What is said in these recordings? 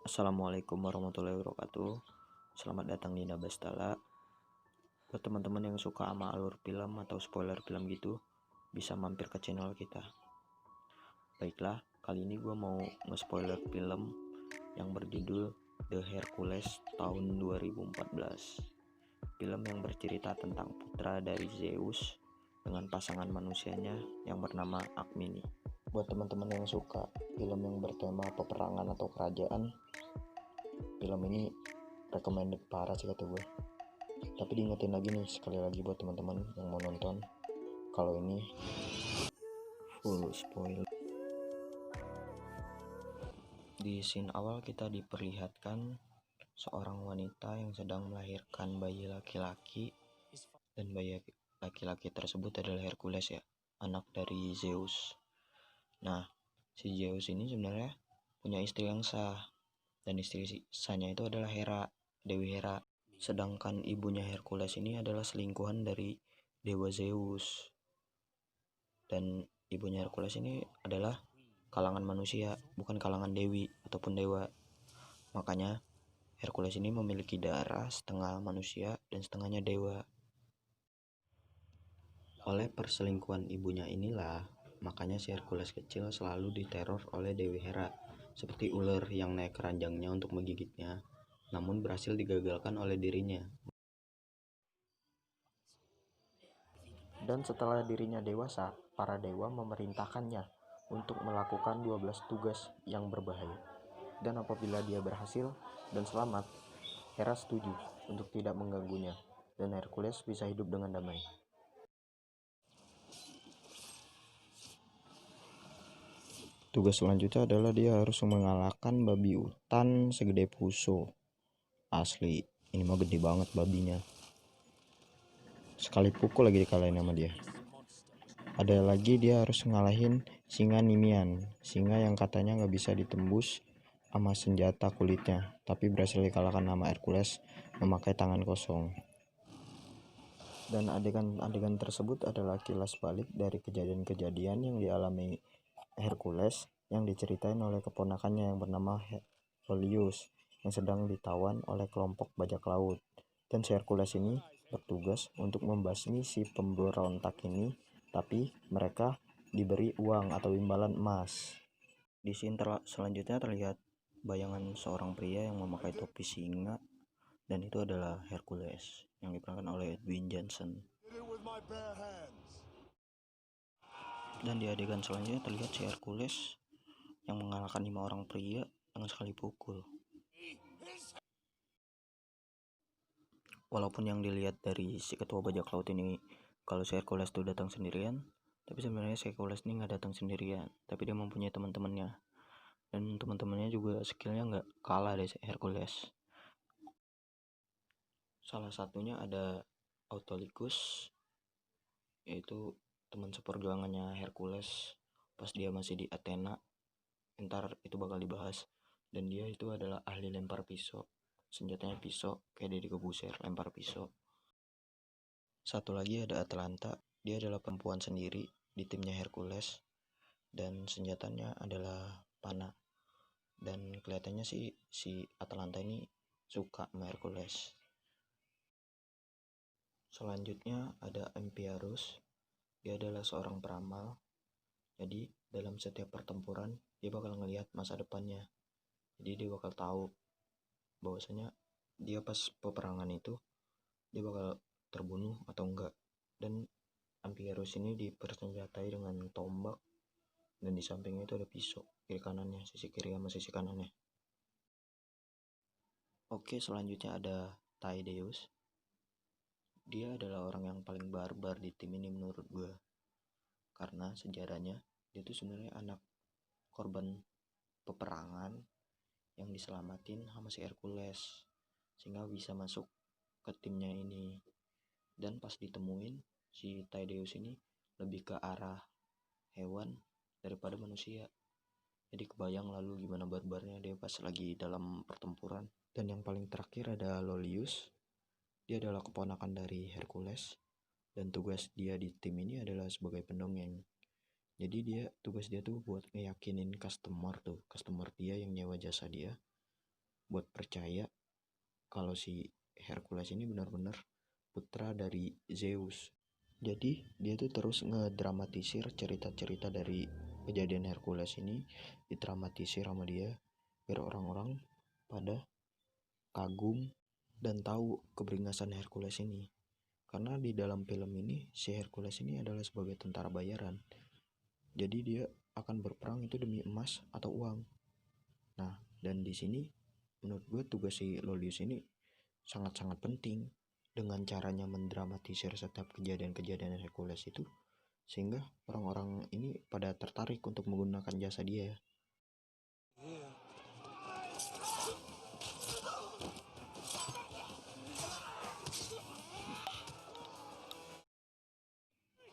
Assalamualaikum warahmatullahi wabarakatuh. Selamat datang di Nabastala. Buat teman-teman yang suka sama alur film atau spoiler film gitu, bisa mampir ke channel kita. Baiklah, kali ini gue mau nge-spoiler film yang berjudul The Hercules tahun 2014. Film yang bercerita tentang putra dari Zeus dengan pasangan manusianya yang bernama Alkmene. Buat teman-teman yang suka film yang bertema peperangan atau kerajaan, film ini recommended parah sih kata gue. Tapi diingetin lagi nih sekali lagi buat teman-teman yang mau nonton, kalau ini full spoil. Di scene awal kita diperlihatkan seorang wanita yang sedang melahirkan bayi laki-laki, dan bayi laki-laki tersebut adalah Hercules ya, anak dari Zeus. Nah, si Zeus ini sebenarnya punya istri yang sah, dan istri sahnya itu adalah Hera, Dewi Hera. Sedangkan ibunya Hercules ini adalah selingkuhan dari Dewa Zeus. Dan ibunya Hercules ini adalah kalangan manusia, bukan kalangan dewi ataupun dewa. Makanya Hercules ini memiliki darah setengah manusia dan setengahnya dewa. Oleh perselingkuhan ibunya inilah, makanya si Hercules kecil selalu diteror oleh Dewi Hera, seperti ular yang naik keranjangnya untuk menggigitnya, namun berhasil digagalkan oleh dirinya. Dan setelah dirinya dewasa, para dewa memerintahkannya untuk melakukan 12 tugas yang berbahaya. Dan apabila dia berhasil dan selamat, Hera setuju untuk tidak mengganggunya, dan Hercules bisa hidup dengan damai. Tugas selanjutnya adalah dia harus mengalahkan babi hutan segede puso. Asli, ini mah gede banget babinya. Sekali pukul lagi dikalahin sama dia. Ada lagi dia harus ngalahin singa Nimian, singa yang katanya nggak bisa ditembus sama senjata kulitnya, tapi berhasil dikalahkan sama Hercules memakai tangan kosong. Dan adegan tersebut adalah kilas balik dari kejadian-kejadian yang dialami Hercules yang diceritain oleh keponakannya yang bernama Helios yang sedang ditawan oleh kelompok bajak laut. Dan si Hercules ini bertugas untuk membasmi si pemberontak ini, tapi mereka diberi uang atau imbalan emas. Di scene selanjutnya terlihat bayangan seorang pria yang memakai topi singa, dan itu adalah Hercules yang diperankan oleh Dwayne Johnson. Dan di adegan selanjutnya terlihat si Hercules yang mengalahkan 5 orang pria dengan sekali pukul. Walaupun yang dilihat dari si ketua bajak laut ini kalau si Hercules itu datang sendirian, tapi sebenarnya si Hercules ini nggak datang sendirian, tapi dia mempunyai teman-temannya, dan teman-temannya juga skillnya nggak kalah dari Hercules. Salah satunya ada Autolycus, yaitu teman seperjuangannya Hercules pas dia masih di Athena. Ntar itu bakal dibahas. Dan dia itu adalah ahli lempar pisau, senjatanya pisau kayak Deddy Corbuzier, lempar pisau. Satu lagi ada Atalanta, dia adalah perempuan sendiri di timnya Hercules, dan senjatanya adalah panah. Dan kelihatannya sih si Atalanta ini suka sama Hercules. Selanjutnya ada Empiarus, dia adalah seorang peramal. Jadi dalam setiap pertempuran dia bakal ngelihat masa depannya. Jadi dia bakal tahu bahwasanya dia pas peperangan itu dia bakal terbunuh atau enggak. Dan Empiarus ini dipersenjatai dengan tombak, dan di sampingnya itu ada pisau kiri kanannya, sisi kiri sama sisi kanannya. Oke, selanjutnya ada Tydeus. Dia adalah orang yang paling barbar di tim ini menurut gue, karena sejarahnya dia tuh sebenarnya anak korban peperangan yang diselamatin sama si Hercules sehingga bisa masuk ke timnya ini. Dan pas ditemuin, si Tydeus ini lebih ke arah hewan daripada manusia. Jadi kebayang lalu gimana barbarnya dia pas lagi dalam pertempuran. Dan yang paling terakhir ada Lolius. Dia adalah keponakan dari Hercules, dan tugas dia di tim ini adalah sebagai pendongeng. Jadi tugas dia tuh buat ngeyakinin customer dia yang nyewa jasa dia buat percaya kalau si Hercules ini benar-benar putra dari Zeus. Jadi dia tuh terus ngedramatisir cerita-cerita dari kejadian Hercules ini, didramatisir sama dia biar orang-orang pada kagum dan tahu keberingasan Hercules ini. Karena di dalam film ini si Hercules ini adalah sebagai tentara bayaran. Jadi dia akan berperang itu demi emas atau uang. Nah, dan di sini menurut gue tugas si Lolius ini sangat-sangat penting dengan caranya mendramatisir setiap kejadian-kejadian Hercules itu, sehingga orang-orang ini pada tertarik untuk menggunakan jasa dia.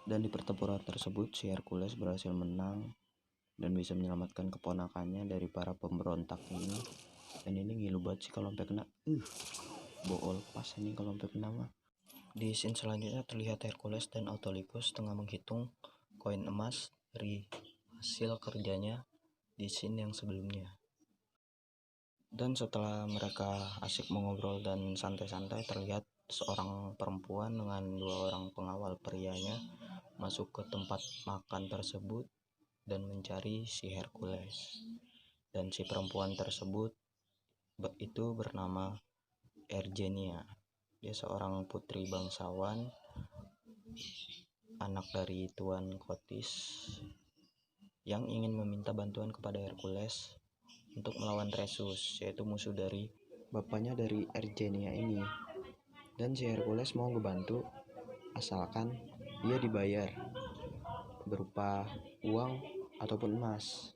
Dan di pertempuran tersebut si Hercules berhasil menang dan bisa menyelamatkan keponakannya dari para pemberontak ini. Dan ini ngilu banget sih kalau sampai kena bool pas ini kalau sampai kena mah. Di scene selanjutnya terlihat Hercules dan Autolycus tengah menghitung koin emas dari hasil kerjanya di scene yang sebelumnya. Dan setelah mereka asik mengobrol dan santai-santai, terlihat seorang perempuan dengan 2 orang pengawal prianya masuk ke tempat makan tersebut dan mencari si Hercules. Dan si perempuan tersebut itu bernama Ergenia. Dia seorang putri bangsawan, anak dari Tuan Kotis, yang ingin meminta bantuan kepada Hercules untuk melawan Theseus, yaitu musuh dari bapaknya dari Ergenia ini. Dan si Hercules mau ngebantu asalkan dia dibayar berupa uang ataupun emas.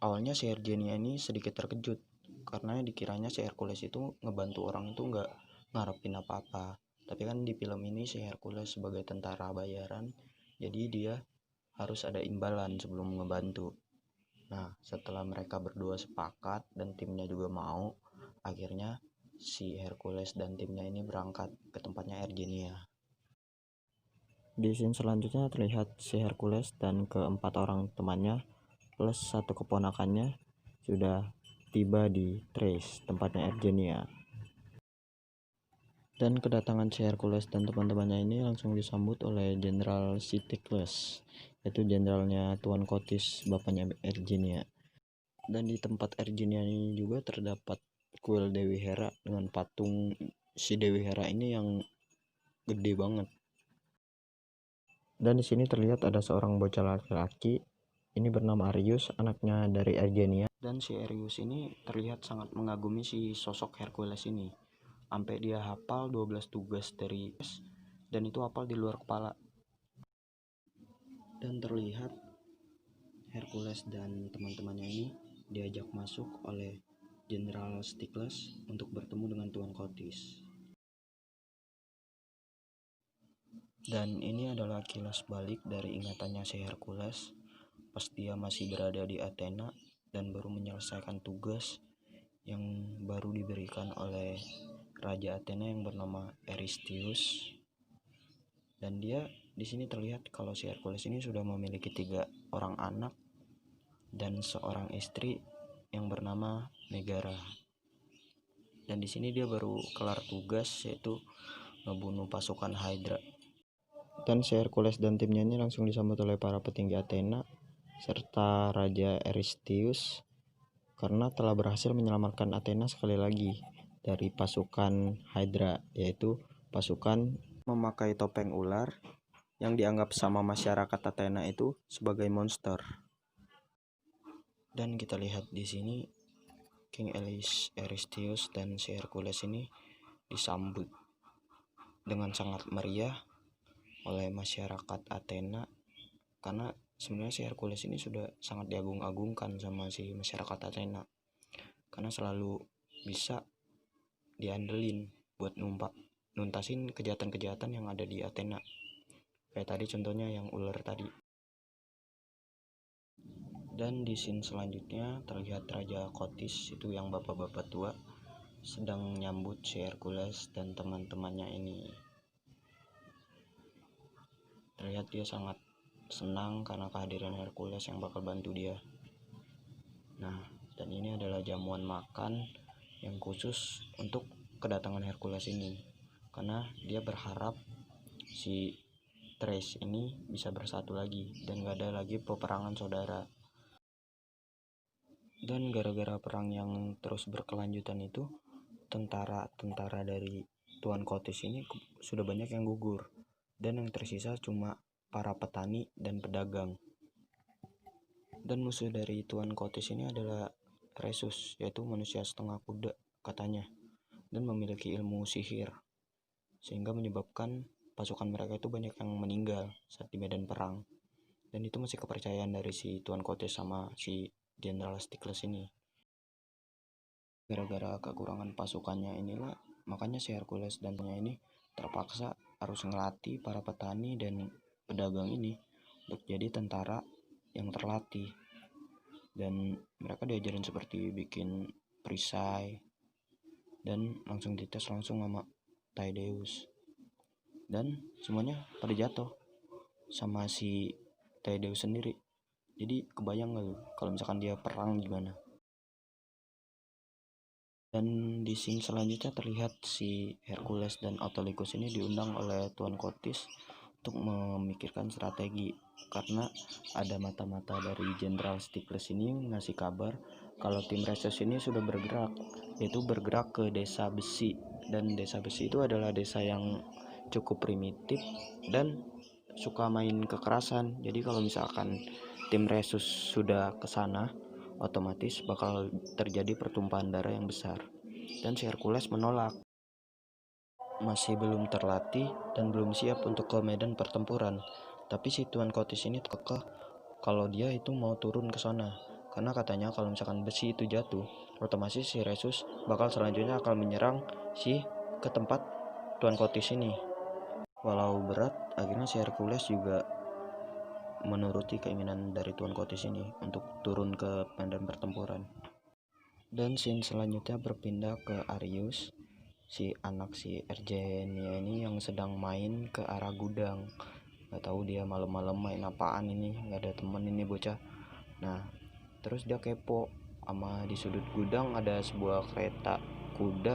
Awalnya si Ergenia ini sedikit terkejut karena dikiranya si Hercules itu ngebantu orang itu nggak ngarepin apa-apa. Tapi kan di film ini si Hercules sebagai tentara bayaran, jadi dia harus ada imbalan sebelum ngebantu. Nah, setelah mereka berdua sepakat dan timnya juga mau, akhirnya si Hercules dan timnya ini berangkat ke tempatnya Ergenia. Di scene selanjutnya terlihat si Hercules dan keempat orang temannya plus 1 keponakannya sudah tiba di Thrace, tempatnya Ergenia. Dan kedatangan si Hercules dan teman-temannya ini langsung disambut oleh Jenderal Siticles, yaitu jenderalnya Tuan Kotis, bapaknya Ergenia. Dan di tempat Ergenia ini juga terdapat kuil Dewi Hera dengan patung si Dewi Hera ini yang gede banget. Dan di sini terlihat ada seorang bocah laki-laki, ini bernama Arius, anaknya dari Ergenia. Dan si Arius ini terlihat sangat mengagumi si sosok Hercules ini, sampai dia hafal 12 tugas dari dan itu hafal di luar kepala. Dan terlihat Hercules dan teman-temannya ini diajak masuk oleh Jenderal Sticles untuk bertemu dengan Tuan Kotis. Dan ini adalah kilas balik dari ingatannya si Hercules pas dia masih berada di Athena dan baru menyelesaikan tugas yang baru diberikan oleh Raja Athena yang bernama Eurystheus. Dan dia di sini terlihat kalau si Hercules ini sudah memiliki 3 orang anak dan seorang istri yang bernama Megara. Dan di sini dia baru kelar tugas, yaitu ngebunuh pasukan Hydra. Dan si Hercules dan timnya ini langsung disambut oleh para petinggi Athena serta Raja Eurystheus karena telah berhasil menyelamatkan Athena sekali lagi dari pasukan Hydra, yaitu pasukan memakai topeng ular yang dianggap sama masyarakat Athena itu sebagai monster. Dan kita lihat di sini King Eurystheus dan si Hercules ini disambut dengan sangat meriah oleh masyarakat Athena, karena sebenarnya si Hercules ini sudah sangat diagung-agungkan sama si masyarakat Athena karena selalu bisa diandelin buat nuntasin kejahatan-kejahatan yang ada di Athena, kayak tadi contohnya yang ular tadi. Dan di scene selanjutnya terlihat Raja Kotis, itu yang bapak-bapak tua, sedang menyambut si Hercules dan teman-temannya ini. Terlihat dia sangat senang karena kehadiran Hercules yang bakal bantu dia. Nah, dan ini adalah jamuan makan yang khusus untuk kedatangan Hercules ini, karena dia berharap si Thrace ini bisa bersatu lagi dan gak ada lagi peperangan saudara. Dan gara-gara perang yang terus berkelanjutan itu, tentara-tentara dari Tuan Kotis ini sudah banyak yang gugur, dan yang tersisa cuma para petani dan pedagang. Dan musuh dari Tuan Kotis ini adalah Rhesus, yaitu manusia setengah kuda katanya, dan memiliki ilmu sihir, sehingga menyebabkan pasukan mereka itu banyak yang meninggal saat di medan perang. Dan itu masih kepercayaan dari si Tuan Kotis sama si Jenderal Stickless ini. Gara-gara kekurangan pasukannya inilah, makanya si Hercules dan ini terpaksa harus ngelatih para petani dan pedagang ini untuk jadi tentara yang terlatih. Dan mereka diajarin seperti bikin perisai, dan langsung dites langsung sama Tydeus. Dan semuanya pada jatuh sama si Tydeus sendiri. Jadi kebayang gak lu kalau misalkan dia perang gimana? Dan di scene selanjutnya terlihat si Hercules dan Autolycus ini diundang oleh Tuan Kotis untuk memikirkan strategi, karena ada mata-mata dari Jenderal Stickless ini ngasih kabar kalau tim Rhesus ini sudah bergerak, yaitu bergerak ke desa besi. Dan desa besi itu adalah desa yang cukup primitif dan suka main kekerasan. Jadi kalau misalkan tim Rhesus sudah ke sana, otomatis bakal terjadi pertumpahan darah yang besar. Dan si Hercules menolak, masih belum terlatih dan belum siap untuk ke medan pertempuran. Tapi si Tuan Kotis ini kekeh kalau dia itu mau turun ke sana, karena katanya kalau misalkan besi itu jatuh, otomatis si Rhesus bakal selanjutnya akan menyerang ke tempat Tuan Kotis ini. Walau berat, akhirnya si Hercules juga menuruti keinginan dari Tuan Kotis ini untuk turun ke medan pertempuran. Dan scene selanjutnya berpindah ke Arius, si anak si Ergenia ini yang sedang main ke arah gudang. Gak tahu dia malam-malam main apaan ini, gak ada temen ini bocah. Nah, terus dia kepo sama di sudut gudang ada sebuah kereta kuda.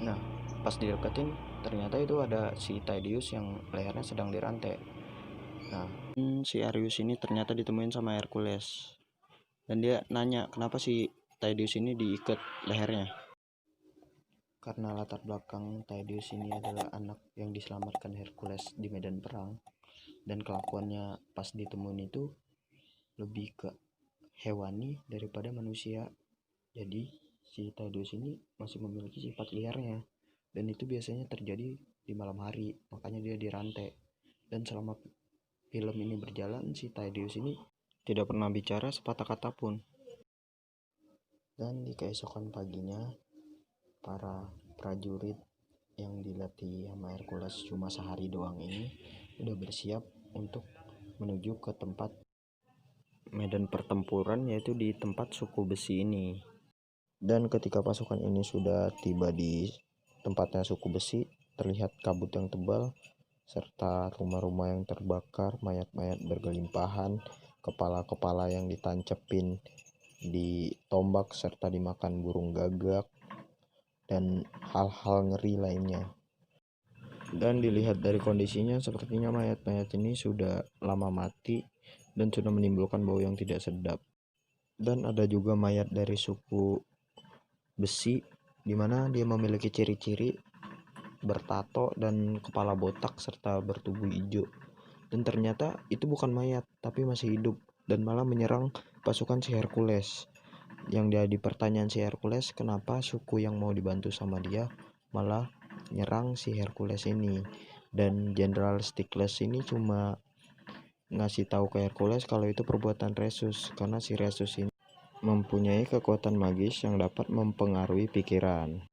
Nah, pas dideketin ternyata itu ada si Tydeus yang lehernya sedang dirantai. Nah, si Arius ini ternyata ditemuin sama Hercules, dan dia nanya kenapa si Tydeus ini diikat lehernya. Karena latar belakang Tydeus ini adalah anak yang diselamatkan Hercules di medan perang, dan kelakuannya pas ditemuin itu lebih ke hewani daripada manusia. Jadi si Tydeus ini masih memiliki sifat liarnya, dan itu biasanya terjadi di malam hari, makanya dia dirantai. Dan selama film ini berjalan, si Tydeus ini tidak pernah bicara sepatah kata pun. Dan di keesokan paginya, para prajurit yang dilatih sama Hercules cuma sehari doang ini udah bersiap untuk menuju ke tempat medan pertempuran, yaitu di tempat suku besi ini. Dan ketika pasukan ini sudah tiba di tempatnya suku besi, terlihat kabut yang tebal serta rumah-rumah yang terbakar, mayat-mayat bergelimpahan, kepala-kepala yang ditancepin di tombak serta dimakan burung gagak, dan hal-hal ngeri lainnya. Dan dilihat dari kondisinya, sepertinya mayat-mayat ini sudah lama mati dan sudah menimbulkan bau yang tidak sedap. Dan ada juga mayat dari suku besi, dimana dia memiliki ciri-ciri bertato dan kepala botak serta bertubuh hijau. Dan ternyata itu bukan mayat, tapi masih hidup dan malah menyerang pasukan si Hercules. Yang jadi pertanyaan si Hercules, kenapa suku yang mau dibantu sama dia malah nyerang si Hercules ini. Dan Jenderal Stickless ini cuma ngasih tahu ke Hercules kalau itu perbuatan Rhesus, karena si Rhesus ini mempunyai kekuatan magis yang dapat mempengaruhi pikiran.